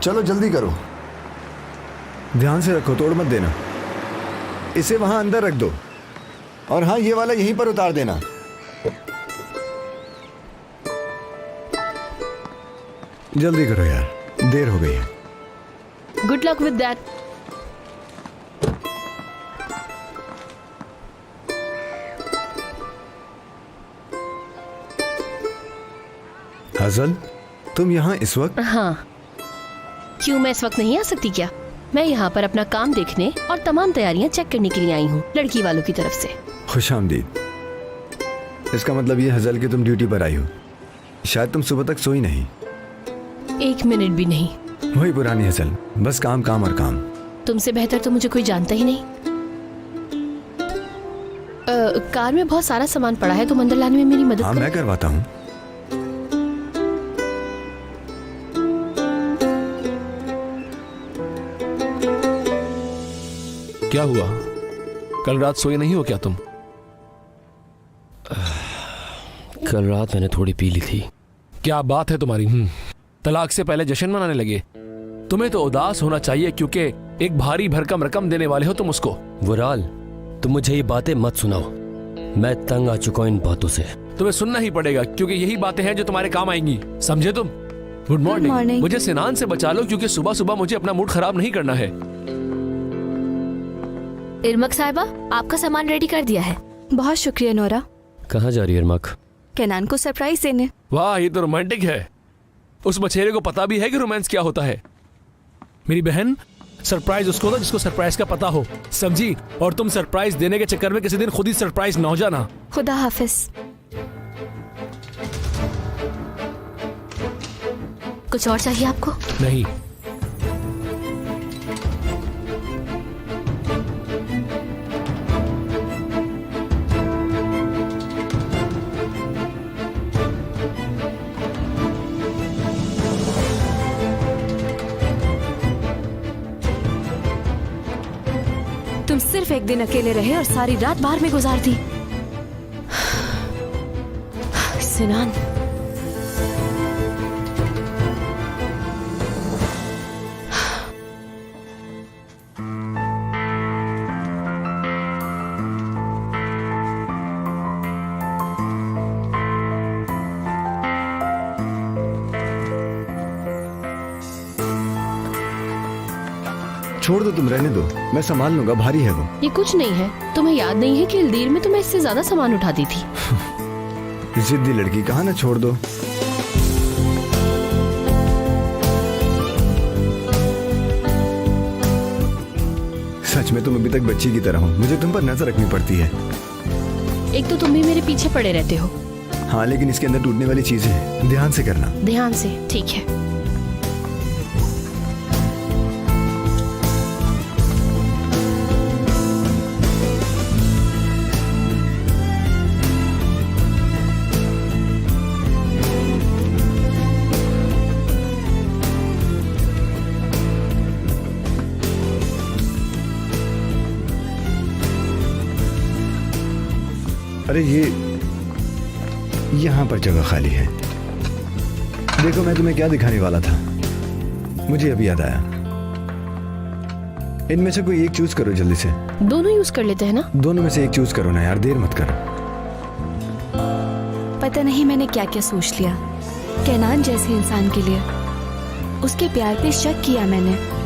चलो जल्दी करो, ध्यान से रखो, तोड़ मत देना। इसे वहां अंदर रख दो, और हाँ ये वाला यहीं पर उतार देना। जल्दी करो यार, देर हो गई है। Good luck with that. Hasan, तुम यहाँ इस वक्त? हाँ, क्यों मैं इस वक्त नहीं आ सकती क्या? मैं यहाँ पर अपना काम देखने और तमाम तैयारियाँ चेक करने के लिए आई हूँ, लड़की वालों की तरफ से। खुशामदीद। इसका मतलब ये हजल कि तुम ड्यूटी पर आई हो। शायद तुम सुबह तक सोई नहीं। 1 मिनट भी नहीं। वही पुरानी हजल, बस काम काम और काम। तुमसे बेहतर तो मुझे कोई जानता ही नहीं। कार में बहुत सारा सामान पड़ा है, तुम अंदर लाने में मेरी मदद हाँ करो। मैं करवाता हूँ। क्या हुआ? कल रात सोए नहीं हो क्या तुम? कल रात मैंने थोड़ी पी ली थी। क्या बात है तुम्हारी? तलाक से पहले जश्न मनाने लगे। तुम्हें तो उदास होना चाहिए, क्योंकि एक भारी भरकम रकम देने वाले हो तुम उसको। वराल, तुम मुझे ये बातें मत सुनाओ, मैं तंग आ चुका हूं इन बातों से। तुम्हें सुनना ही पड़ेगा, क्योंकि यही बातें हैं जो तुम्हारे काम आएंगी, समझे तुम? Good morning. मुझे सिनान से बचा लो, क्योंकि सुबह सुबह मुझे अपना मूड खराब नहीं करना है। इरमक साहिबा, आपका सामान रेडी कर दिया है। बहुत शुक्रिया नोरा। कहाँ जा रही है इरमक? केनान को सरप्राइज देने। वाह, ये तो रोमांटिक है। उस बछेरे को पता भी है कि रोमांस क्या होता है। मेरी बहन, सरप्राइज उसको दो जिसको सरप्राइज का पता हो, समझी? और तुम सरप्राइज देने के चक्कर में किसी दिन खुद ही सरप्राइज न हो जाना। खुदा हाफिज। कुछ और चाहिए आपको? नहीं। तुम सिर्फ एक दिन अकेले रहे और सारी रात बाहर में गुजार दी। सिनान, छोड़ दो, तुम रहने दो, मैं संभाल लूंगा, भारी है वो। ये कुछ नहीं है। तुम्हें याद नहीं है कि इल्दीर में तुम्हें इससे ज्यादा सामान उठाती थी। जिद्दी लड़की, कहा ना छोड़ दो। सच में तुम अभी तक बच्ची की तरह हो, मुझे तुम पर नजर रखनी पड़ती है। एक तो तुम भी मेरे पीछे पड़े रहते हो। हाँ, लेकिन इसके अंदर टूटने वाली चीजें हैं, ध्यान से करना। ध्यान से, ठीक है। अरे ये यहाँ पर जगह खाली है। देखो मैं तुम्हें क्या दिखाने वाला था, मुझे अभी याद आया। इनमें से कोई एक चूज करो जल्दी से। दोनों यूज कर लेते हैं ना। दोनों में से एक चूज करो ना यार, देर मत करो। पता नहीं मैंने क्या क्या सोच लिया कैनान जैसे इंसान के लिए। उसके प्यार पे शक किया मैंने।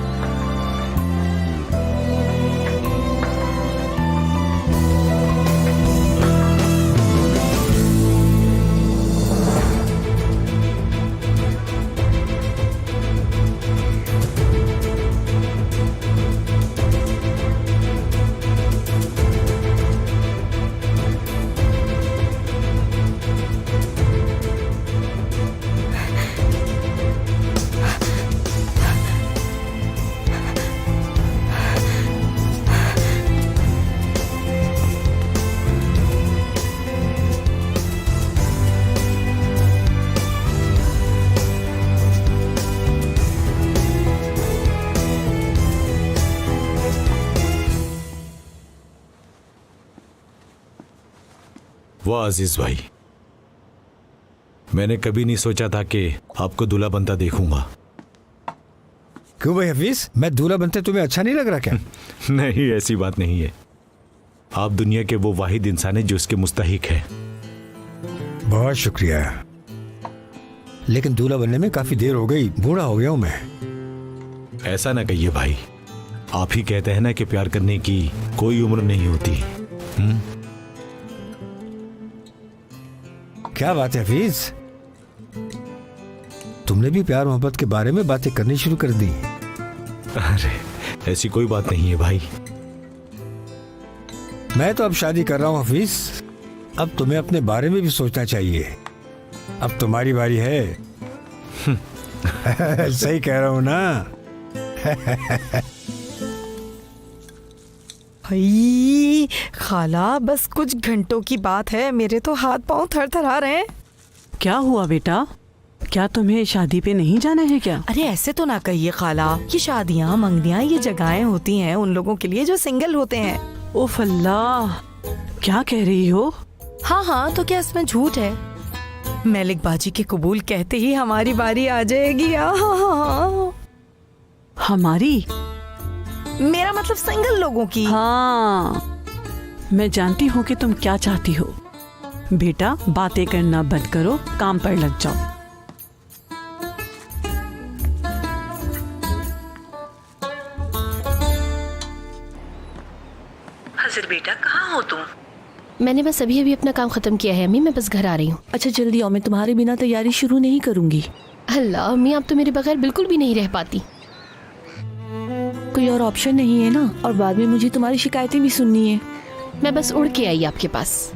वाह अजीज भाई, मैंने कभी नहीं सोचा था कि आपको दूल्हा बनता देखूंगा। क्यों भाई हफीज, मैं दूल्हा बनते तुम्हें अच्छा नहीं लग रहा क्या? नहीं, ऐसी बात नहीं है। आप दुनिया के वो वाहिद इंसान हैं जो इसके मुस्तहिक है। बहुत शुक्रिया, लेकिन दूल्हा बनने में काफी देर हो गई, बूढ़ा हो गया हूं मैं। ऐसा ना कहिए भाई, आप ही कहते हैं ना कि प्यार करने की कोई उम्र नहीं होती। क्या बात है हफीज, तुमने भी प्यार मोहब्बत के बारे में बातें करनी शुरू कर दी। अरे ऐसी कोई बात नहीं है भाई। मैं तो अब शादी कर रहा हूं हफीज, अब तुम्हें अपने बारे में भी सोचना चाहिए। अब तुम्हारी बारी है। सही कह रहा हूं ना? भाई खाला, बस कुछ घंटों की बात है, मेरे तो हाथ पांव थरथरा रहे हैं। क्या हुआ बेटा, क्या तुम्हें शादी पे नहीं जाना है क्या? अरे ऐसे तो ना कहिए खाला, ये शादियाँ मंगनियाँ ये जगहें होती हैं उन लोगों के लिए जो सिंगल होते हैं। ओफ अल्लाह, क्या कह रही हो? हाँ हाँ, तो क्या इसमें झूठ है? मलिक बाजी के कबूल कहते ही हमारी बारी आ जाएगी। हमारी? मेरा मतलब सिंगल लोगों की। हाँ, मैं जानती हूँ कि तुम क्या चाहती हो। बेटा बातें करना बंद करो, काम पर लग जाओ। हज़र बेटा, कहाँ हो तुम? मैंने बस अभी अभी अपना काम खत्म किया है अम्मी, मैं बस घर आ रही हूँ। अच्छा जल्दी आओ, मैं तुम्हारे बिना तैयारी शुरू नहीं करूँगी। अल्लाह अम्मी, आप तो मेरे बगैर बिल्कुल भी नहीं रह पाती। कोई और ऑप्शन नहीं है ना, और बाद में मुझे तुम्हारी शिकायतें भी सुननी है। मैं बस उड़ के आई आपके पास।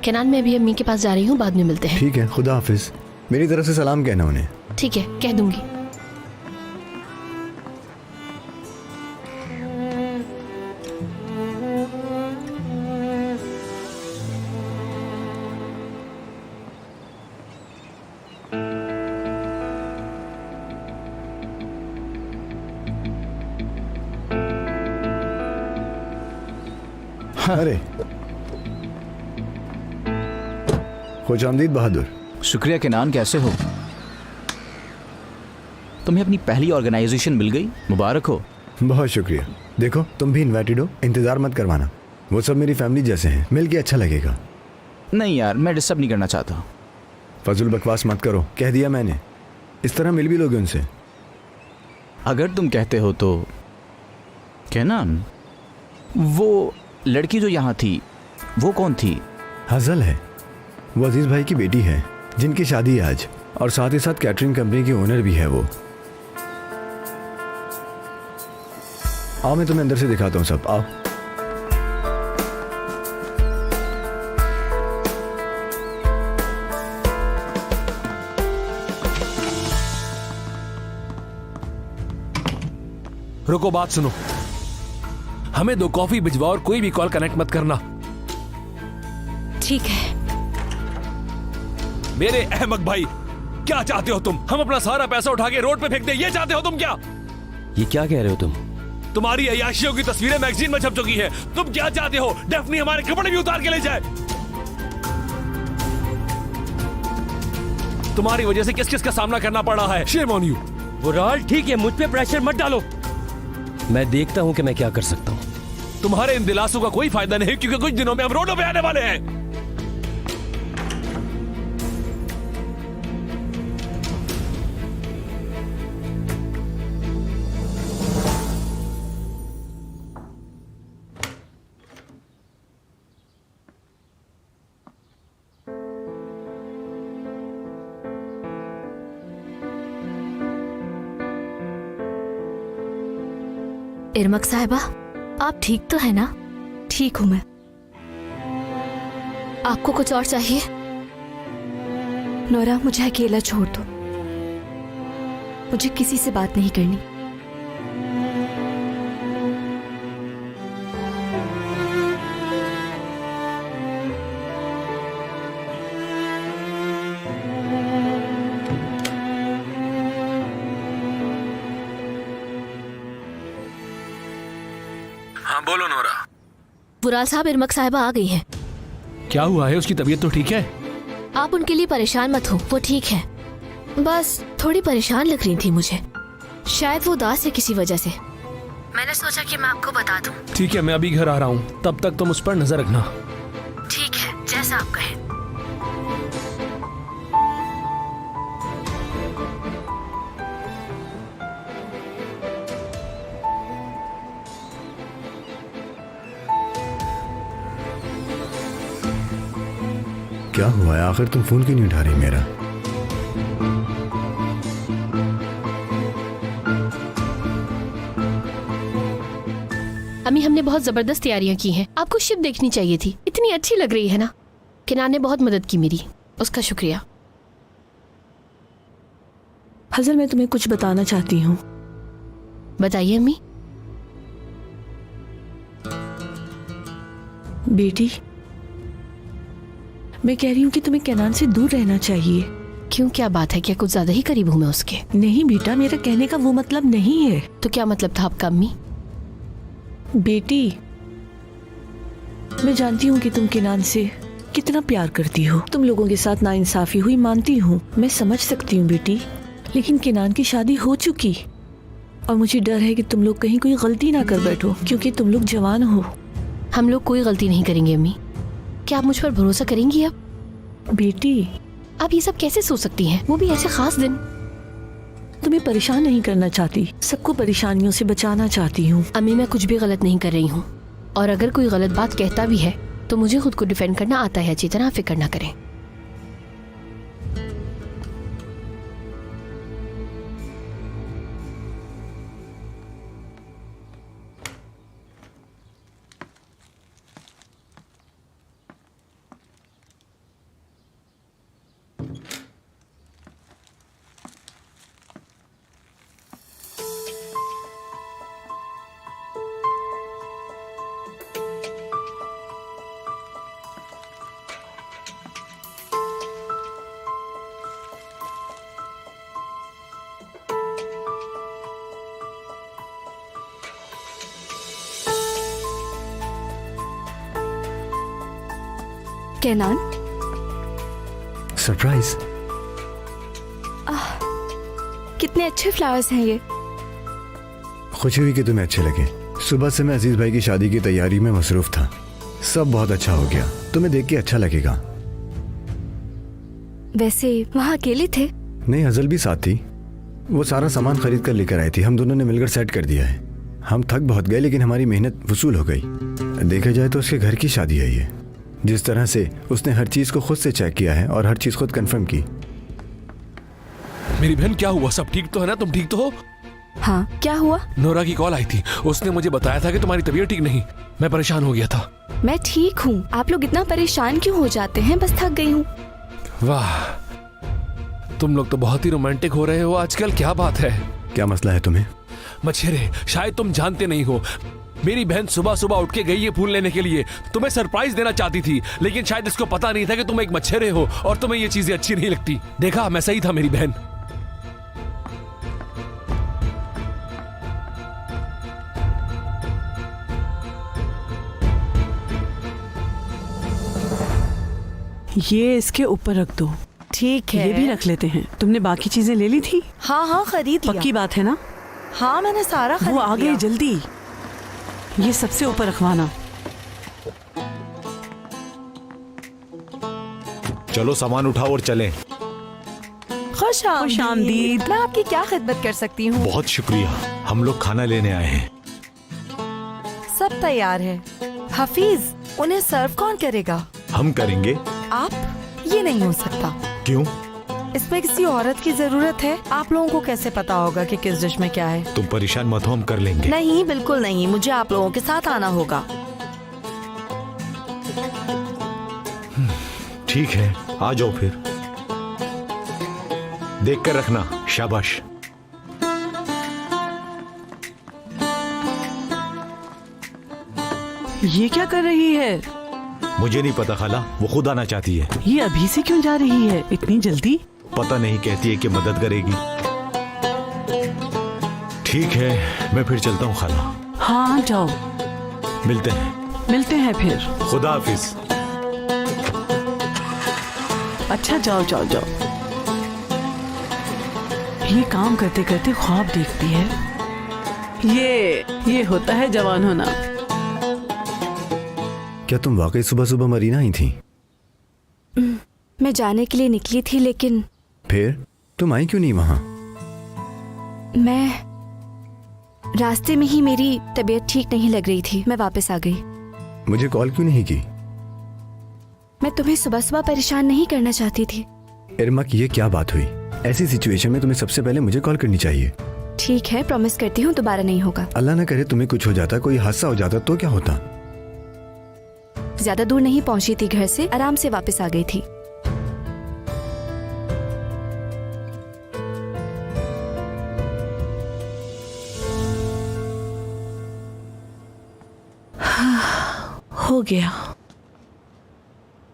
केनान, मैं अभी अम्मी के पास जा रही हूँ, बाद में मिलते हैं। ठीक है, खुदा हाफिज। मेरी तरफ से सलाम कहना उन्हें। ठीक है, कह दूंगी। अरे खुशामदीद बहादुर। शुक्रिया केनान, कैसे हो? तुम्हें अपनी पहली ऑर्गेनाइजेशन मिल गई, मुबारक हो। बहुत शुक्रिया। देखो तुम भी इनवाइटेड हो, इंतजार मत करवाना। वो सब मेरी फैमिली जैसे हैं, मिल के अच्छा लगेगा। नहीं यार, मैं डिस्टर्ब नहीं करना चाहता। फजूल बकवास मत करो, कह दिया मैंने। इस तरह मिल भी लोगे उनसे। अगर तुम कहते हो तो। केनान, वो लड़की जो यहाँ थी वो कौन थी? हज़ल है, वो अजीज भाई की बेटी है जिनकी शादी है आज, और साथ ही साथ कैटरिंग कंपनी की ओनर भी है वो। आओ मैं तुम्हें अंदर से दिखाता हूँ सब, आओ। रुको, बात सुनो। हमें 2 कॉफी भिजवाओ और कोई भी कॉल कनेक्ट मत करना। ठीक है। मेरे अहमक भाई, क्या चाहते हो तुम? हम अपना सारा पैसा उठा के रोड पे फेंक दे, ये चाहते हो तुम क्या? ये क्या कह रहे हो तुम? तुम्हारी अय्याशियों की तस्वीरें मैगजीन में छप चुकी हैं। तुम क्या चाहते हो डेफनी हमारे कपड़े भी उतार के ले जाए? तुम्हारी वजह से किस किस का सामना करना पड़ रहा है। Shame on you. बुराल ठीक है, मुझ पे प्रेशर मत डालो। मैं देखता हूं कि मैं क्या कर सकता हूं। तुम्हारे इन दिलासों का कोई फायदा नहीं, क्योंकि कुछ दिनों में हम रोडों पे आने वाले हैं। इरमक साहिबा, आप ठीक तो है ना? ठीक हूँ मैं। आपको कुछ और चाहिए? नोरा, मुझे अकेला छोड़ दो। मुझे किसी से बात नहीं करनी। हाँ बोलो नोरा। बुराल साहब, इरमक साहिबा आ गई हैं। क्या हुआ है? उसकी तबीयत तो ठीक है? आप उनके लिए परेशान मत हो, वो ठीक है। बस थोड़ी परेशान लग रही थी मुझे। शायद वो उदास है किसी वजह से। मैंने सोचा कि मैं आपको बता दूं। ठीक है, मैं अभी घर आ रहा हूँ, तब तक तुम उस पर नजर रखना। ठीक है, जैसा आप कहें। क्या हुआ है? आखिर तुम फोन क्यों नहीं उठा रही मेरा? अम्मी, हमने बहुत जबरदस्त तैयारियां की हैं। आपको शिप देखनी चाहिए थी, इतनी अच्छी लग रही है ना। किनान ने बहुत मदद की मेरी, उसका शुक्रिया। हजल, मैं तुम्हें कुछ बताना चाहती हूँ। बताइए अम्मी। बेटी, मैं कह रही हूँ कि तुम्हें केनान से दूर रहना चाहिए। क्यों, क्या बात है? क्या कुछ ज्यादा ही करीब हूँ मैं उसके? नहीं बेटा, मेरा कहने का वो मतलब नहीं है। तो क्या मतलब था आपका अम्मी? बेटी, मैं जानती हूँ कि तुम केनान से कितना प्यार करती हो। तुम लोगों के साथ नाइंसाफी हुई, मानती हूँ, मैं समझ सकती हूँ बेटी। लेकिन केनान की शादी हो चुकी और मुझे डर है कि तुम लोग कहीं कोई गलती ना कर बैठो, क्योंकि तुम लोग जवान हो। हम लोग कोई गलती नहीं करेंगे अम्मी। क्या आप मुझ पर भरोसा करेंगी? अब बेटी, आप ये सब कैसे सोच सकती हैं, वो भी ऐसे खास दिन? तुम्हें परेशान नहीं करना चाहती, सबको परेशानियों से बचाना चाहती हूँ। अम्मी, मैं कुछ भी गलत नहीं कर रही हूँ, और अगर कोई गलत बात कहता भी है तो मुझे खुद को डिफेंड करना आता है। अच्छी तरह फिक्र ना करें। केनान, सरप्राइज। कितने अच्छे फ्लावर्स हैं ये। खुशी हुई कि तुम्हें अच्छे लगे। सुबह से मैं अजीज भाई की शादी की तैयारी में मसरूफ था। सब बहुत अच्छा हो गया, तुम्हें देख के अच्छा लगेगा। वैसे वहाँ अकेले थे? नहीं, हजल भी साथ थी। वो सारा सामान खरीद कर लेकर आई थी। हम दोनों ने मिलकर सेट कर दिया है। हम थक बहुत गए, लेकिन हमारी मेहनत वसूल हो गई। देखा जाए तो उसके घर की शादी है ये। जिस तरह से उसने हर चीज को खुद से चेक किया है और हर चीज खुद कंफर्म की। मेरी बहन, क्या हुआ? सब ठीक तो है ना? तुम ठीक तो हो? हाँ, क्या हुआ? नोरा की कॉल आई थी, उसने मुझे बताया था कि तुम्हारी तबीयत ठीक नहीं। मैं परेशान हो गया था। मैं ठीक हूँ। आप लोग इतना परेशान क्यों हो जाते हैं? बस थक गई हूँ। वाह, तुम लोग तो बहुत ही रोमांटिक हो रहे हो आजकल। क्या बात है? क्या मसला है तुम्हें? मछेरे, शायद तुम जानते नहीं हो, मेरी बहन सुबह सुबह उठ के गई है फूल लेने के लिए। तुम्हें सरप्राइज देना चाहती थी, लेकिन शायद इसको पता नहीं था कि तुम एक मछेरे हो और तुम्हें ये चीजें अच्छी नहीं लगती। देखा, मैं सही था मेरी बहन। ये इसके ऊपर रख दो। ठीक है, ये भी रख लेते हैं। तुमने बाकी चीजें ले ली थी? हाँ हाँ खरीद लिया। पक्की बात है ना? हाँ मैंने सारा खरीद वो आ लिया। गए, जल्दी ये सबसे ऊपर रखवाना। चलो सामान उठाओ और चलें। खुश आमदीद। मैं आपकी क्या खिदमत कर सकती हूँ? बहुत शुक्रिया, हम लोग खाना लेने आए हैं। सब तैयार है। हफीज, उन्हें सर्व कौन करेगा? हम करेंगे। आप? ये नहीं हो सकता। क्यों? इसमें किसी औरत की जरूरत है। आप लोगों को कैसे पता होगा कि किस डिश में क्या है? तुम परेशान मत हो, हम कर लेंगे। नहीं, बिल्कुल नहीं, मुझे आप लोगों के साथ आना होगा। ठीक है, आ जाओ फिर। देख कर रखना, शाबाश। ये क्या कर रही है? मुझे नहीं पता खाला, वो खुद आना चाहती है। ये अभी से क्यों जा रही है इतनी जल्दी? पता नहीं, कहती है कि मदद करेगी। ठीक है, मैं फिर चलता हूँ खाला। हाँ जाओ, मिलते हैं फिर। खुदा हाफिज। अच्छा जाओ जाओ जाओ। ये काम करते करते ख्वाब देखती है। ये होता है जवान होना। क्या तुम वाकई सुबह सुबह मरीना आई थी? मैं जाने के लिए निकली थी, लेकिन फिर तुम आई क्यों नहीं वहां? मैं रास्ते में ही मेरी तबीयत ठीक नहीं लग रही थी, मैं वापस आ गई। मुझे कॉल क्यों नहीं की? मैं तुम्हें सुबह सुबह परेशान नहीं करना चाहती थी। इरमा की ये क्या बात हुई? ऐसी सिचुएशन में तुम्हें सबसे पहले मुझे कॉल करनी चाहिए। ठीक है, प्रॉमिस करती हूँ दोबारा नहीं होगा। अल्लाह ना करे तुम्हें कुछ हो जाता, कोई हादसा हो जाता तो क्या होता? ज्यादा दूर नहीं पहुंची थी घर से, आराम से वापस आ गई थी। हो गया,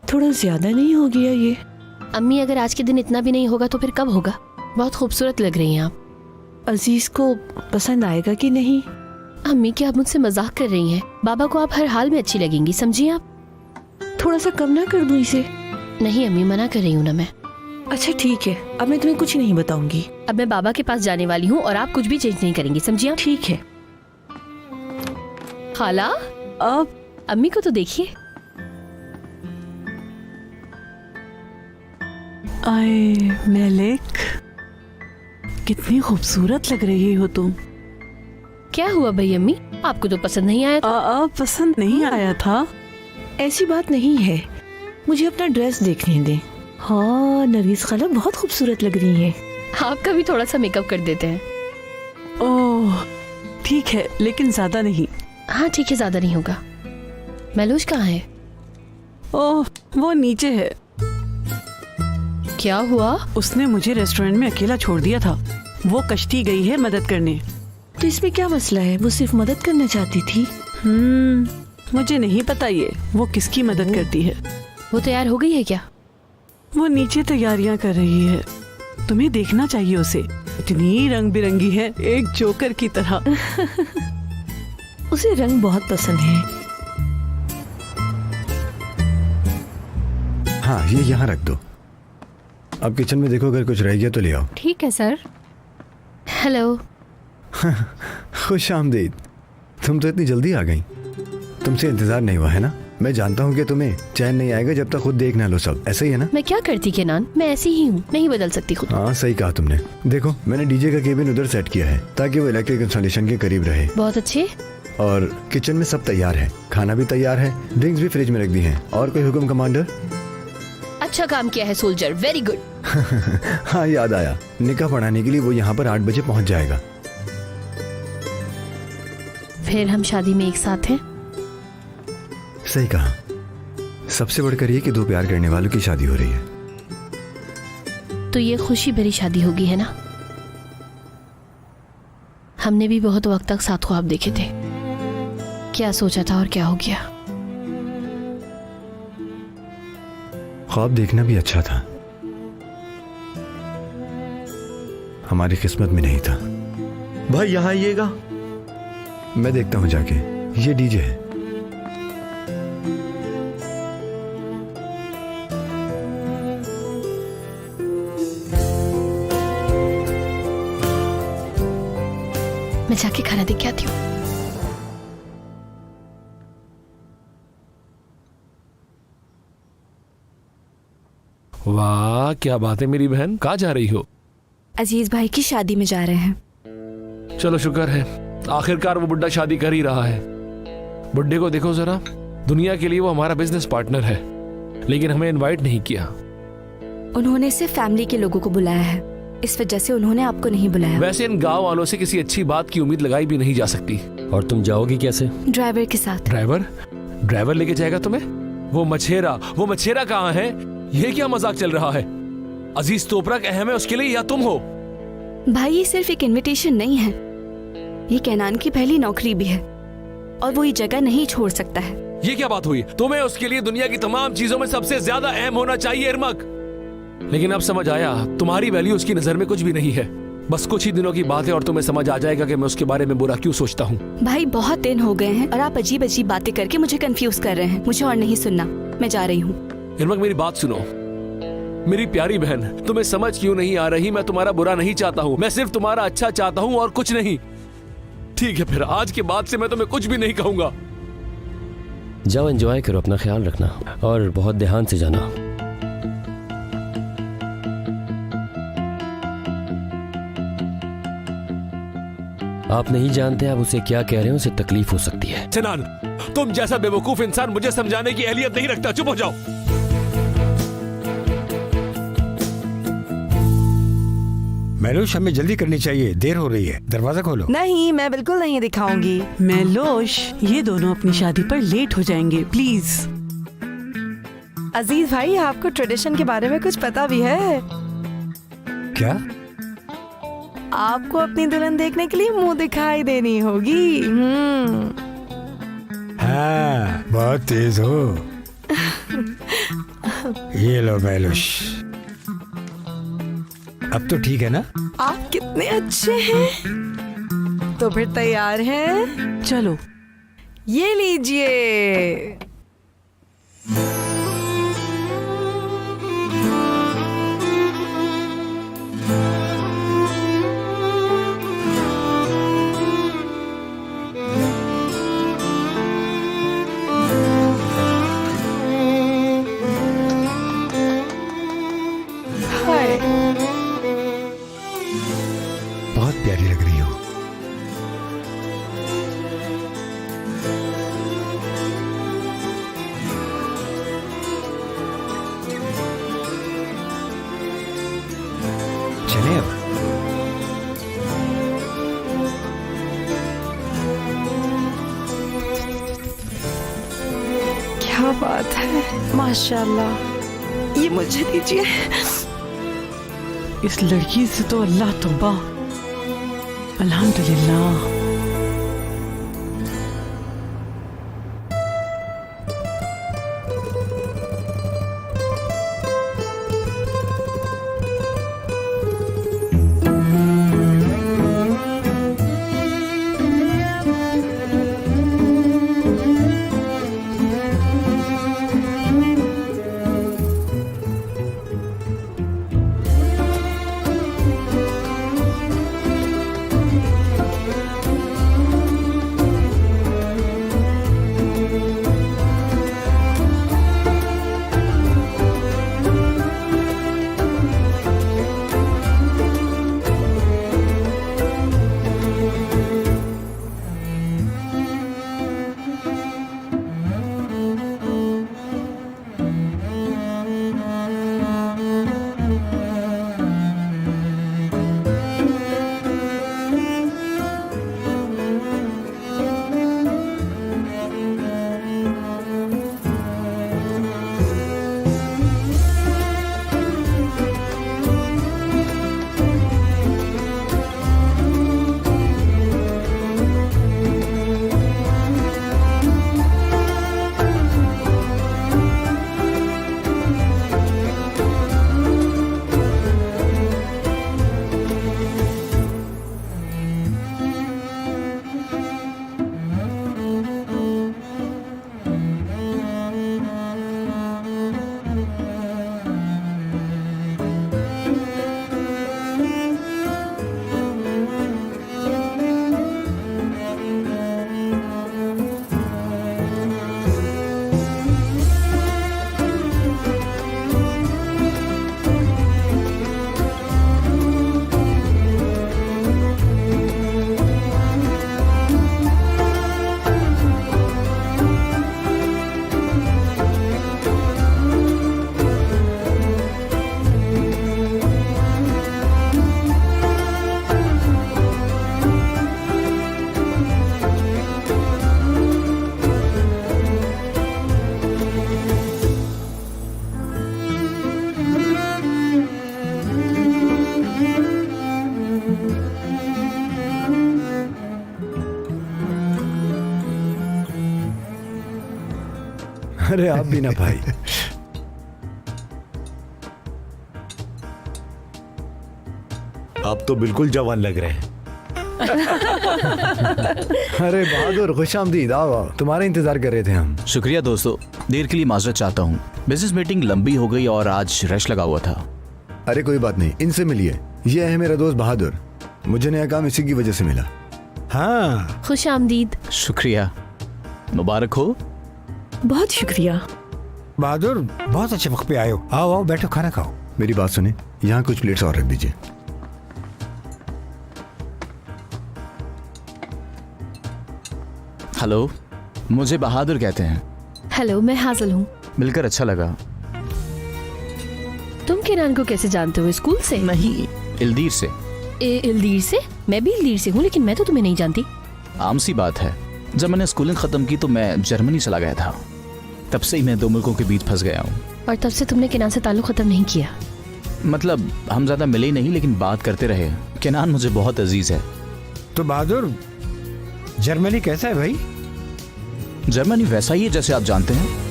थोड़ा ज्यादा नहीं हो गया ये? अम्मी, अगर आज के दिन इतना भी नहीं होगा तो फिर कब होगा? बहुत खूबसूरत लग रही हैं आप। अजीज को पसंद आएगा कि नहीं? अम्मी, क्या आप मुझसे मजाक कर रही हैं? बाबा को आप हर हाल में अच्छी लगेंगी, समझिए आप। थोड़ा सा कम ना कर दूं इसे? नहीं अम्मी, मना कर रही हूँ ना मैं। अच्छा ठीक है, अब मैं तुम्हें कुछ नहीं बताऊंगी। अब मैं बाबा के पास जाने वाली हूँ और आप कुछ भी चेंज नहीं करेंगी, समझिए आप। ठीक है। खाला, अब अम्मी को तो देखिए। आए मेलिक, कितनी खूबसूरत लग रही हो तुम। क्या हुआ भाई अम्मी, आपको तो पसंद नहीं आया था? पसंद नहीं आया था? ऐसी बात नहीं है, मुझे अपना ड्रेस देखने दे। हाँ, नरगिस खाला बहुत खूबसूरत लग रही है। आपका भी थोड़ा सा मेकअप कर देते हैं। ओह ठीक है, लेकिन ज्यादा नहीं। हाँ ठीक है, ज्यादा नहीं होगा। महलूज कहाँ है? ओह, वो नीचे है। क्या हुआ? उसने मुझे रेस्टोरेंट में अकेला छोड़ दिया था। वो कश्ती गई है मदद करने। तो इसमें क्या मसला है? वो सिर्फ मदद करना चाहती थी। मुझे नहीं पता ये वो किसकी मदद करती है। वो तैयार हो गई है क्या? वो नीचे तैयारियां कर रही है। तुम्हें देखना चाहिए उसे, इतनी रंग बिरंगी है, एक जोकर की तरह। उसे रंग बहुत पसंद है। हाँ, ये यहाँ रख दो। अब किचन में देखो, अगर कुछ रह गया तो ले आओ। ठीक है सर। हेलो। खुश आमदीद। तुम तो इतनी जल्दी आ गई, तुमसे इंतजार नहीं हुआ है ना? मैं जानता हूँ कि तुम्हें चैन नहीं आएगा जब तक खुद देख ना लो सब, ऐसा ही है ना? मैं क्या करती केनान, मैं ऐसी ही हूँ, नहीं बदल सकती खुद। हाँ सही कहा तुमने। देखो, मैंने डीजे का केबिन उधर सेट किया है ताकि वो इलेक्ट्रिक इंस्टॉलेशन के करीब रहे। बहुत अच्छे। और किचन में सब तैयार है, खाना भी तैयार है, ड्रिंक्स भी फ्रिज में रख दी हैं। और कोई हुक्म कमांडर? अच्छा काम किया है सोल्जर, वेरी गुड। हाँ याद आया, निकाह पढ़ाने के लिए वो यहाँ पर 8 बजे पहुँच जाएगा। फिर हम शादी में एक साथ हैं। सही कहा। सबसे बढ़कर ये कि दो प्यार करने वालों की शादी हो रही है। तो ये खुशी भरी शादी होगी, है ना? हमने भी बहुत वक्त तक साथ ख्वाब देखे थे, क्या सोचा था और क्या हो गया। ख्वाब देखना भी अच्छा था, हमारी किस्मत में नहीं था। भाई यहाँ आइएगा। मैं देखता हूँ जाके। ये डीजे है। मैं जाके खाना देख के आती हूँ। वाह क्या बात है मेरी बहन, कहाँ जा रही हो? अजीज भाई की शादी में जा रहे हैं। चलो शुक्र है, आखिरकार वो बुड्ढा शादी कर ही रहा है। बुड्ढे को देखो जरा, दुनिया के लिए वो हमारा बिजनेस पार्टनर है, लेकिन हमें इनवाइट नहीं किया। उन्होंने सिर्फ फैमिली के लोगों को बुलाया है, इस वजह से उन्होंने आपको नहीं बुलाया। वैसे इन गांव वालों से किसी अच्छी बात की उम्मीद लगाई भी नहीं जा सकती। और तुम जाओगी कैसे? ड्राइवर के साथ। ड्राइवर लेके जाएगा तुम्हें? वो मछेरा कहाँ है? ये क्या मजाक चल रहा है? अजीज तोपरक अहम है उसके लिए या तुम हो? भाई ये सिर्फ एक इनविटेशन नहीं है, ये कैनान की पहली नौकरी भी है और वो ये जगह नहीं छोड़ सकता है। ये क्या बात हुई? तुम्हें उसके लिए दुनिया की तमाम चीजों में सबसे ज्यादा अहम होना चाहिए इरमक। लेकिन अब समझ आया तुम्हारी वैल्यू उसकी नजर में कुछ भी नहीं है। बस कुछ ही दिनों की बात है और तुम्हें समझ आ जाएगा कि मैं उसके बारे में बुरा क्यों सोचता हूँ। भाई बहुत दिन हो गए हैं और आप अजीब अजीब बातें करके मुझे कंफ्यूज कर रहे हैं। मुझे और नहीं सुनना, मैं जा रही हूँ। इरमक मेरी बात सुनो, मेरी प्यारी बहन, तुम्हें समझ क्यों नहीं आ रही? मैं तुम्हारा बुरा नहीं चाहता हूँ, मैं सिर्फ तुम्हारा अच्छा चाहता हूँ और कुछ नहीं। ठीक है फिर, आज के बाद से मैं तुम्हें कुछ भी नहीं कहूंगा। जाओ एंजॉय करो, अपना ख्याल रखना और बहुत ध्यान से जाना। आप नहीं जानते आप उसे क्या कह रहे हैं, उसे तकलीफ हो सकती है। चनान, तुम जैसा बेवकूफ इंसान मुझे समझाने की अहलियत नहीं रखता। चुप हो जाओ। मैलोश, हमें जल्दी करनी चाहिए, देर हो रही है, दरवाजा खोलो। नहीं, मैं बिल्कुल नहीं दिखाऊंगी। मैलोश, ये दोनों अपनी शादी पर लेट हो जाएंगे, प्लीज। अजीज भाई, आपको ट्रेडिशन के बारे में कुछ पता भी है? क्या? आपको अपनी दुल्हन देखने के लिए मुंह दिखाई देनी होगी। हाँ, बहुत तेज हो। ये लो मैलोश, अब तो ठीक है ना? आप कितने अच्छे हैं। तो फिर तैयार हैं? चलो ये लीजिए। बहुत प्यारी लग रही हो। चले अब। क्या बात है, माशाल्लाह। ये मुझे दीजिए। इस लड़की से तो अल्लाह तौबा। अल्हम्दुलिल्लाह। अरे आप भी ना भाई। आप तो बिल्कुल जवान लग रहे हैं। अरे बहादुर, खुश आमदीद। आओ आओ, तुम्हारा इंतजार कर रहे थे हम। शुक्रिया दोस्तों, देर के लिए माजरत चाहता हूँ। बिजनेस मीटिंग लंबी हो गई और आज रश लगा हुआ था। अरे कोई बात नहीं, इनसे मिलिए। ये है मेरा दोस्त बहादुर, मुझे नया काम इसी की वजह से मिला। हाँ, खुश आमदीद। शुक्रिया, मुबारक हो। बहुत शुक्रिया। बहादुर बहुत अच्छे वक्त पे आए हो। आओ आओ, बैठो, खाना खाओ। मेरी बात सुने, यहाँ कुछ प्लेट्स और रख दीजिए। हेलो, मुझे बहादुर कहते हैं। हेलो, मैं हासिल हूँ। मिलकर अच्छा लगा। तुम किनान को कैसे जानते हो? स्कूल से? नहीं, इल्दीर से। इल्दीर से? मैं भी इल्दीर से हूँ, लेकिन मैं तो तुम्हें नहीं जानती। आम सी बात है, जब मैंने स्कूलिंग खत्म की तो मैं जर्मनी चला गया था। तब से ही मैं दो मुल्कों के बीच फंस गया हूँ। और तब से तुमने किनान से ताल्लुक खत्म नहीं किया? मतलब हम ज्यादा मिले नहीं, लेकिन बात करते रहे। किनान मुझे बहुत अजीज है। तो बहादुर, जर्मनी कैसा है भाई? जर्मनी वैसा ही है जैसे आप जानते हैं।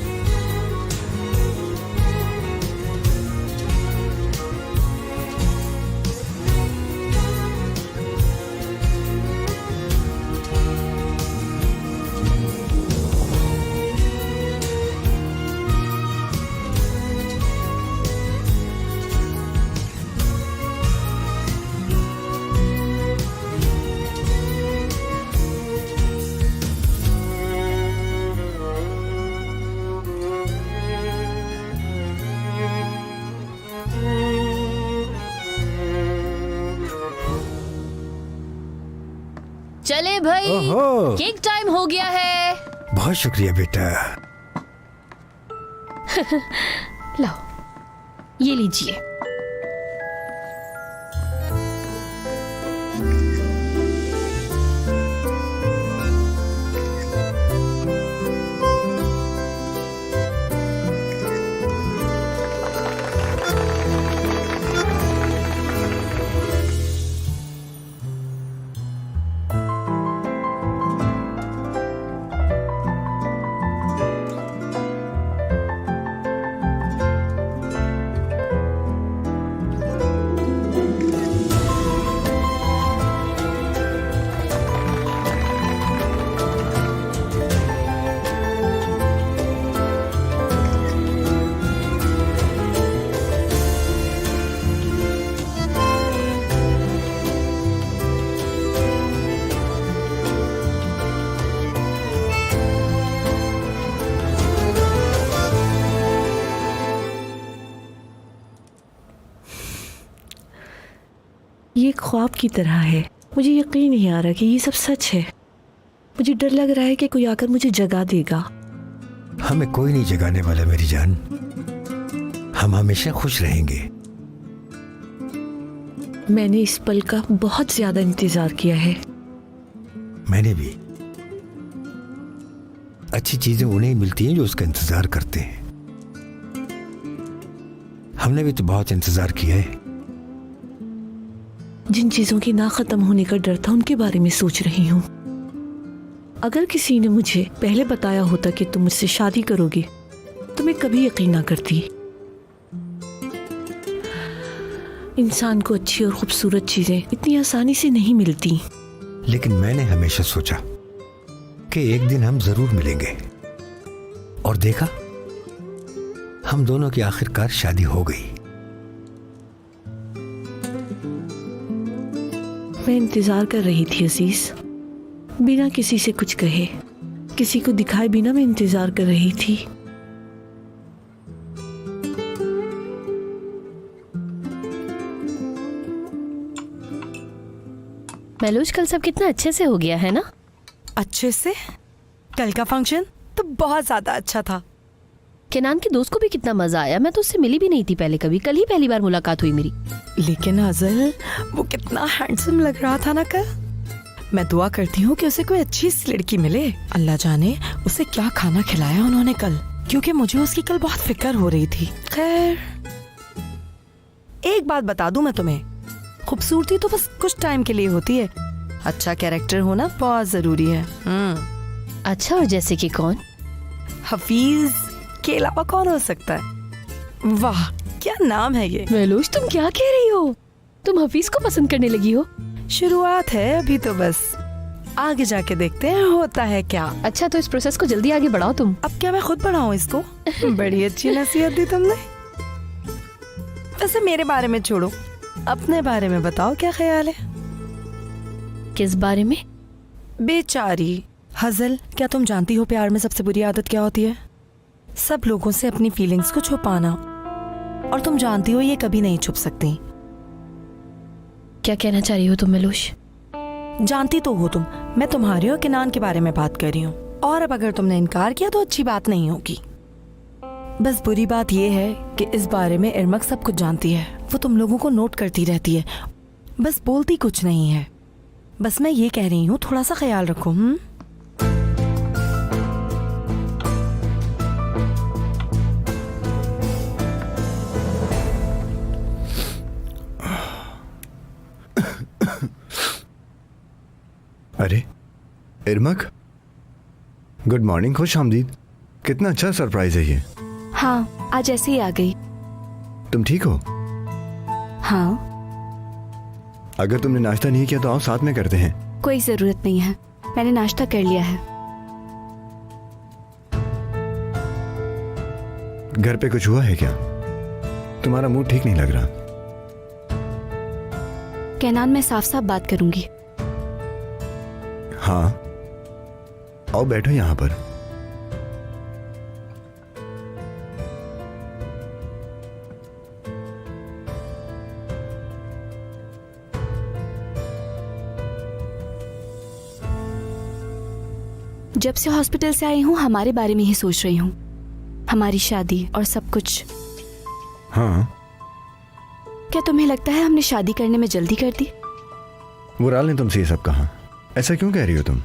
चले भाई, ओहो, केक टाइम हो गया है। बहुत शुक्रिया बेटा। लाओ, ये लीजिए। ये एक ख्वाब की तरह है। मुझे यकीन नहीं आ रहा कि ये सब सच है। मुझे डर लग रहा है कि कोई आकर मुझे जगा देगा। हमें कोई नहीं जगाने वाला मेरी जान। हम हमेशा खुश रहेंगे। मैंने इस पल का बहुत ज्यादा इंतजार किया है। मैंने भी। अच्छी चीजें उन्हें मिलती हैं जो उसका इंतजार करते हैं। हमने भी तो बहुत इंतजार किया है। जिन चीजों की ना खत्म होने का डर था उनके बारे में सोच रही हूँ। अगर किसी ने मुझे पहले बताया होता कि तुम मुझसे शादी करोगे तो मैं कभी यकीन ना करती। इंसान को अच्छी और खूबसूरत चीजें इतनी आसानी से नहीं मिलती। लेकिन मैंने हमेशा सोचा कि एक दिन हम जरूर मिलेंगे, और देखा, हम दोनों की आखिरकार शादी हो गई। मैं इंतजार कर रही थी अजीज, बिना किसी से कुछ कहे, किसी को दिखाए बिना मैं इंतजार कर रही थी। महलूज, कल सब कितना अच्छे से हो गया है ना? अच्छे से? कल का फंक्शन तो बहुत ज्यादा अच्छा था। किनान के दोस्त को भी कितना मजा आया। मैं तो उससे मिली भी नहीं थी पहले कभी, कल ही पहली बार मुलाकात हुई मेरी। लेकिन अजल, वो कितना हैंडसम लग रहा था ना कल। मैं दुआ करती हूँ कि उसे कोई अच्छी सी लड़की मिले। अल्लाह जाने उसे क्या खाना खिलाया उन्होंने कल, क्योंकि मुझे उसकी कल बहुत फिक्र हो रही थी। खैर, एक बात बता दूं मैं तुम्हें, खूबसूरती तो बस कुछ टाइम के लिए होती है, अच्छा कैरेक्टर होना बहुत जरूरी है। अच्छा, और जैसे कि कौन? हफीज के अलावा कौन हो सकता है? वाह, क्या नाम है ये। महलूश, तुम क्या कह रही हो? तुम हफीज को पसंद करने लगी हो? शुरुआत है अभी तो, बस आगे जाके देखते हैं होता है क्या। अच्छा, तो इस प्रोसेस को जल्दी आगे बढ़ाओ तुम। अब क्या मैं खुद बढ़ाऊं इसको? बड़ी अच्छी नसीहत दी तुमने। वैसे मेरे बारे में छोड़ो, अपने बारे में बताओ, क्या ख्याल है? किस बारे में? बेचारी हजल, क्या तुम जानती हो प्यार में सबसे बुरी आदत क्या होती है? सब लोगों से अपनी फीलिंग्स को छुपाना। और तुम जानती हो ये कभी नहीं छुप सकती। क्या कहना चाह रही हो तुम महलूश? जानती तो हो तुम, मैं तुम्हारे और किनान के बारे में बात कर रही हूँ। और अब अगर तुमने इनकार किया तो अच्छी बात नहीं होगी। बस बुरी बात यह है कि इस बारे में इरमक सब कुछ जानती है। वो तुम लोगों को नोट करती रहती है, बस बोलती कुछ नहीं है। बस मैं ये कह रही हूँ, थोड़ा सा ख्याल रखो। अरे इरमक, गुड मॉर्निंग, खुश आमदीद। कितना अच्छा सरप्राइज है ये। हाँ, आज ऐसे ही आ गई। तुम ठीक हो? हाँ। अगर तुमने नाश्ता नहीं किया तो आओ साथ में करते हैं। कोई जरूरत नहीं है, मैंने नाश्ता कर लिया है। घर पे कुछ हुआ है क्या? तुम्हारा मूड ठीक नहीं लग रहा। कैनान, मैं साफ साफ बात करूंगी। हाँ, आओ बैठो यहां पर। जब से हॉस्पिटल से आई हूँ हमारे बारे में ही सोच रही हूँ, हमारी शादी और सब कुछ। हाँ। क्या तुम्हें लगता है हमने शादी करने में जल्दी कर दी? वुराल ने तुमसे ये सब कहा? ऐसा क्यों कह रही हो तुम?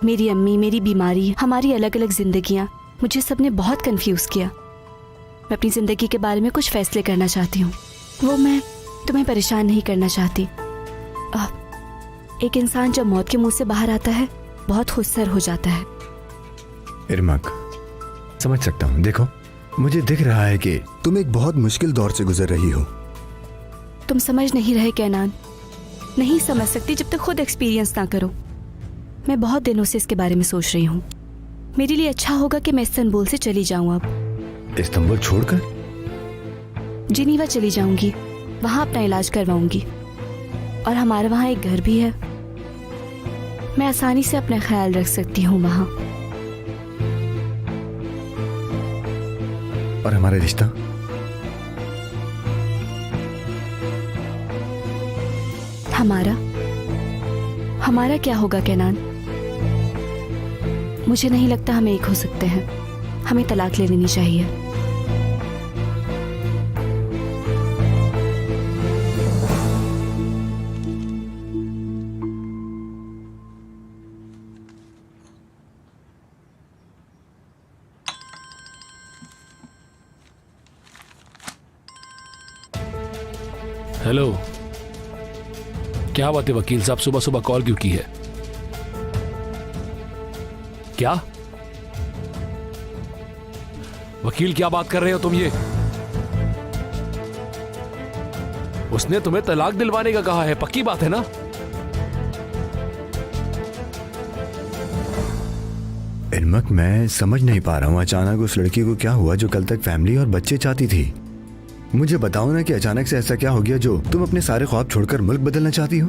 मेरी अम्मी, मेरी बीमारी, हमारी अलग अलग जिंदगियां, मुझे सबने बहुत कंफ्यूज किया। मैं अपनी जिंदगी के बारे में कुछ फैसले करना चाहती हूँ। वो मैं तुम्हें परेशान नहीं करना चाहती। एक इंसान जब मौत के मुंह से बाहर आता है बहुत खुदसर हो जाता है। इरमक, समझ सकता हूँ। देखो, मुझे दिख रहा है कि तुम एक बहुत मुश्किल दौर से गुजर रही हो। तुम समझ नहीं रहे कैनान, नहीं समझ सकती जब तक खुद एक्सपीरियंस ना करो। मैं बहुत दिनों से इसके बारे में सोच रही हूँ। मेरे लिए अच्छा होगा कि मैं इस्तांबुल से चली जाऊँ। अब इस्तांबुल छोड़कर? जिनीवा चली जाऊंगी, वहां अपना इलाज करवाऊंगी। और हमारा वहां एक घर भी है, मैं आसानी से अपना ख्याल रख सकती हूँ वहां। और हमारा रिश्ता? हमारा क्या होगा कैनान? मुझे नहीं लगता हम एक हो सकते हैं। हमें तलाक ले लेनी चाहिए। हेलो, क्या बात है वकील साहब, सुबह सुबह कॉल क्यों की है? क्या वकील, क्या बात कर रहे हो तुम? ये उसने तुम्हें तलाक दिलवाने का कहा है, पक्की बात है ना? इरमक, मैं समझ नहीं पा रहा हूँ अचानक उस लड़की को क्या हुआ जो कल तक फैमिली और बच्चे चाहती थी। मुझे बताओ ना कि अचानक से ऐसा क्या हो गया जो तुम अपने सारे ख्वाब छोड़कर मुल्क बदलना चाहती हो?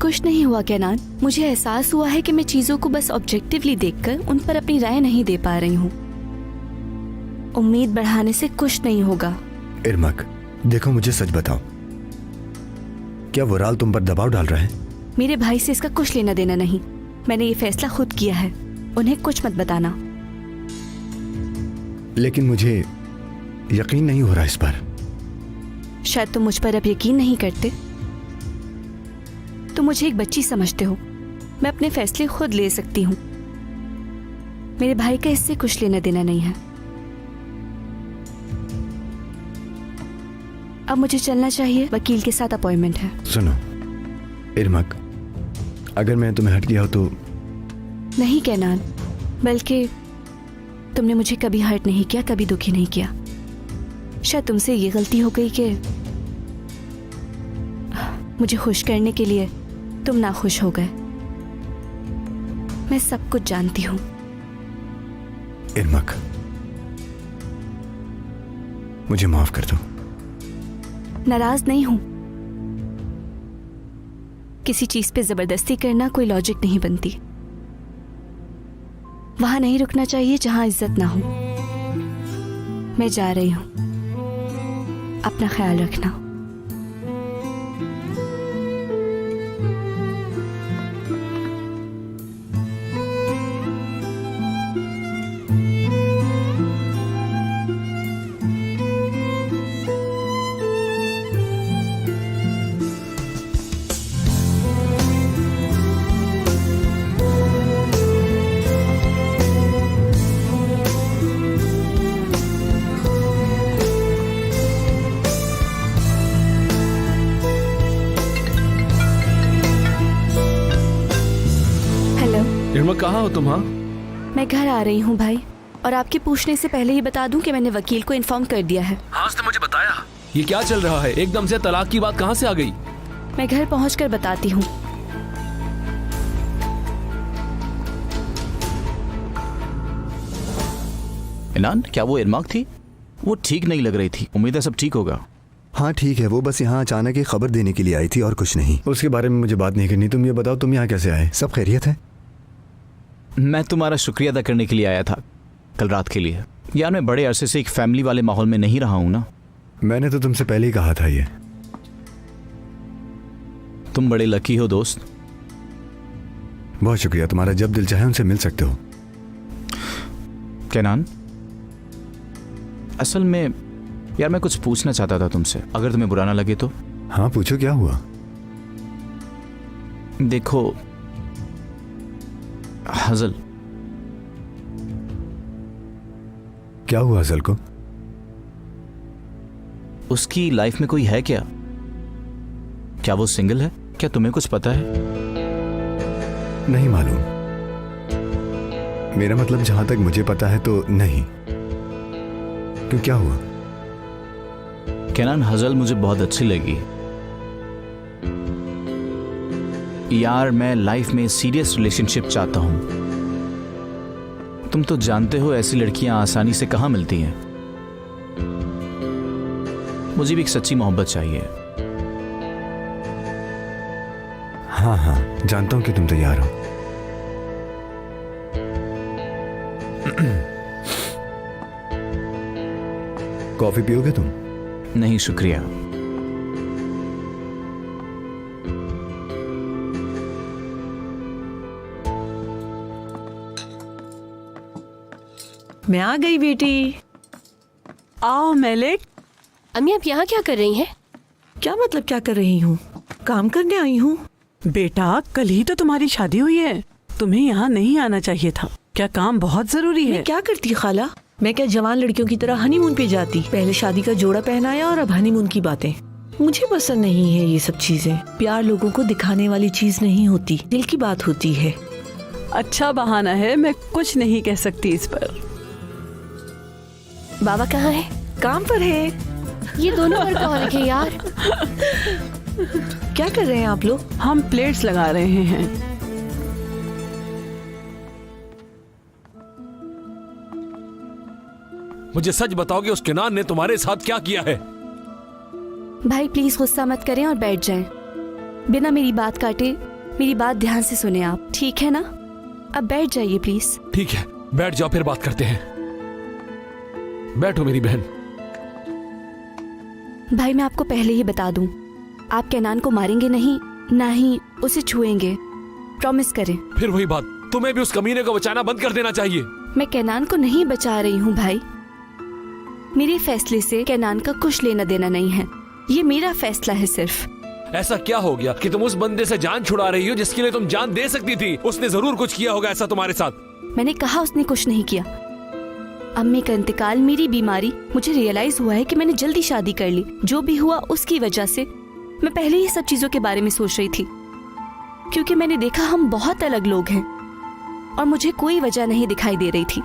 कुछ नहीं हुआ कैनान, मुझे एहसास हुआ है कि मैं चीजों को बस ऑब्जेक्टिवली देखकर उन पर अपनी राय नहीं दे पा रही हूँ। उम्मीद बढ़ाने से कुछ नहीं होगा। इरमक, देखो मुझे सच बताओ, क्या वुराल तुम पर दबाव डाल रहा है? मेरे भाई से इसका कुछ लेना देना नहीं। मैंने ये फैसला खुद किया है, उन्हें कुछ मत बताना। लेकिन मुझे यकीन नहीं हो रहा इस पर। शायद तुम मुझ पर अब यकीन नहीं करते। तुम मुझे एक बच्ची समझते हो। मैं अपने फैसले खुद ले सकती हूँ। मेरे भाई का इससे कुछ लेना देना नहीं है। अब मुझे चलना चाहिए, वकील के साथ अपॉइंटमेंट है। सुनो इरमक, अगर मैं तुम्हें हट गया हो तो? नहीं कैनान, बल्कि तुमने मुझे कभी हर्ट नहीं किया, कभी दुखी नहीं किया। शायद तुमसे ये गलती हो गई कि मुझे खुश करने के लिए तुम ना खुश हो गए। मैं सब कुछ जानती हूँ। इरमक, मुझे माफ कर दो। नाराज नहीं हूं। किसी चीज पे जबरदस्ती करना कोई लॉजिक नहीं बनती। वहां नहीं रुकना चाहिए जहां इज्जत ना हो। मैं जा रही हूं, अपना ख्याल रखना। निर्मल, कहाँ हो तुम? हाँ, मैं घर आ रही हूँ भाई, और आपके पूछने से पहले ही बता दूं कि मैंने वकील को इन्फॉर्म कर दिया है। हाँ, उसने मुझे बताया। ये क्या चल रहा है? एकदम से तलाक की बात कहाँ से आ गई? मैं घर पहुंचकर बताती हूँ। इनान, क्या वो इरमाक थी? वो ठीक नहीं लग रही थी। उम्मीद है सब ठीक होगा। हाँ ठीक है, वो बस यहाँ अचानक एक खबर देने के लिए आई थी और कुछ नहीं। उसके बारे में मुझे बात नहीं करनी। तुम ये बताओ, तुम यहाँ कैसे आए? सब खैरियत है? मैं तुम्हारा शुक्रिया अदा करने के लिए आया था, कल रात के लिए। यार, मैं बड़े अरसे से एक फैमिली वाले माहौल में नहीं रहा हूँ ना। मैंने तो तुमसे पहले ही कहा था ये। तुम बड़े लकी हो दोस्त। बहुत शुक्रिया। तुम्हारा जब दिल चाहे उनसे मिल सकते हो। कैनान, असल में यार मैं कुछ पूछना चाहता था तुमसे, अगर तुम्हें बुरा ना लगे तो। हाँ पूछो, क्या हुआ? देखो हजल। क्या हुआ हजल को? उसकी लाइफ में कोई है क्या? क्या वो सिंगल है? क्या तुम्हें कुछ पता है? नहीं मालूम। मेरा मतलब जहां तक मुझे पता है तो नहीं। क्यों, क्या हुआ? कैनान, हजल मुझे बहुत अच्छी लगी। यार, मैं लाइफ में सीरियस रिलेशनशिप चाहता हूं। तुम तो जानते हो ऐसी लड़कियां आसानी से कहां मिलती हैं। मुझे भी एक सच्ची मोहब्बत चाहिए। हाँ हाँ, जानता हूं कि तुम तैयार हो। कॉफी पियोगे तुम? नहीं शुक्रिया। मैं आ गई बेटी। आओ मेलिक। अम्मी, आप यहाँ क्या कर रही हैं? क्या मतलब क्या कर रही हूँ? काम करने आई हूँ। बेटा, कल ही तो तुम्हारी शादी हुई है, तुम्हें यहाँ नहीं आना चाहिए था। क्या काम बहुत जरूरी है? मैं क्या करती खाला? मैं क्या जवान लड़कियों की तरह हनीमून पे जाती? पहले शादी का जोड़ा पहनाया और अब हनीमून की बातें। मुझे पसंद नहीं है ये सब चीजें। प्यार लोगों को दिखाने वाली चीज नहीं होती, दिल की बात होती है। अच्छा बहाना है, मैं कुछ नहीं कह सकती इस पर। बाबा कहाँ है? काम पर है। ये दोनों वर्कहॉलिक है यार। क्या कर रहे हैं आप लोग? हम प्लेट्स लगा रहे हैं। मुझे सच बताओ कि उस किनान ने तुम्हारे साथ क्या किया है? भाई प्लीज गुस्सा मत करें और बैठ जाएं। बिना मेरी बात काटे मेरी बात ध्यान से सुने आप, ठीक है ना? अब बैठ जाइए प्लीज। ठीक है, बैठ जाओ, फिर बात करते हैं। बैठो मेरी बहन। भाई मैं आपको पहले ही बता दूं, आप कैनान को मारेंगे नहीं, ना ही उसे छुएंगे। प्रॉमिस करें। फिर वही बात, तुम्हें भी उस कमीने को बचाना बंद कर देना चाहिए। मैं कैनान को नहीं बचा रही हूँ भाई। मेरे फैसले से कैनान का कुछ लेना देना नहीं है। ये मेरा फैसला है सिर्फ। ऐसा क्या हो गया कि तुम उस बंदे से जान छुड़ा रही हो जिसके लिए तुम जान दे सकती थी? उसने जरूर कुछ किया होगा ऐसा तुम्हारे साथ। मैंने कहा उसने कुछ नहीं किया। अम्मी का इंतकाल, मेरी बीमारी, मुझे रियलाइज हुआ है कि मैंने जल्दी शादी कर ली। जो भी हुआ उसकी वजह से मैं पहले ही सब चीजों के बारे में सोच रही थी, क्योंकि मैंने देखा हम बहुत अलग लोग हैं और मुझे कोई वजह नहीं दिखाई दे रही थी।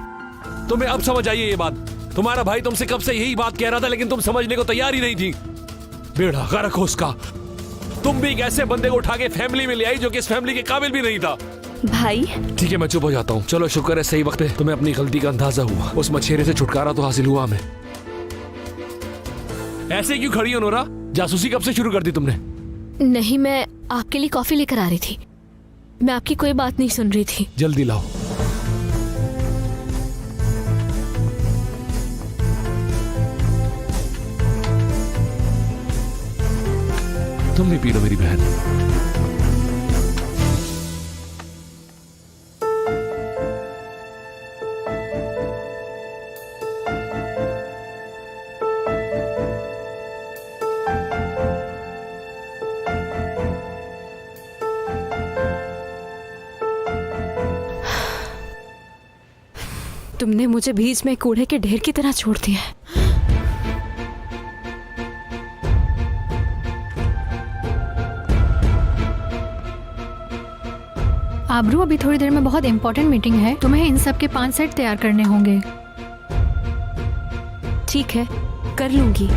तुम्हें अब समझ आई है ये बात? तुम्हारा भाई तुमसे कब से यही बात कह रहा था, लेकिन तुम समझने को तैयार ही नहीं थी। बेड़ा गर्क हो उसका। तुम भी एक ऐसे बंदे को उठा के फैमिली में ले आई जो कि इस फैमिली के काबिल भी नहीं था। भाई ठीक है, मैं चुप हो जाता हूँ। चलो शुक्र है सही वक्त पे तुम्हें अपनी गलती का अंदाजा हुआ। उस मछेरे से छुटकारा तो हासिल हुआ हमें। ऐसे क्यों खड़ी हो नोरा? जासूसी कब से शुरू कर दी तुमने? नहीं, मैं आपके लिए कॉफी लेकर आ रही थी। मैं आपकी कोई बात नहीं सुन रही थी। जल्दी लाओ। तुम भी पी लो मेरी बहन। तुमने मुझे बीच में कूड़े के ढेर की तरह छोड़ दिया है। आबरू, अभी थोड़ी देर में बहुत इंपॉर्टेंट मीटिंग है, तुम्हें इन सब के 5 सेट तैयार करने होंगे। ठीक है, कर लूंगी।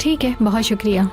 ठीक है, बहुत शुक्रिया।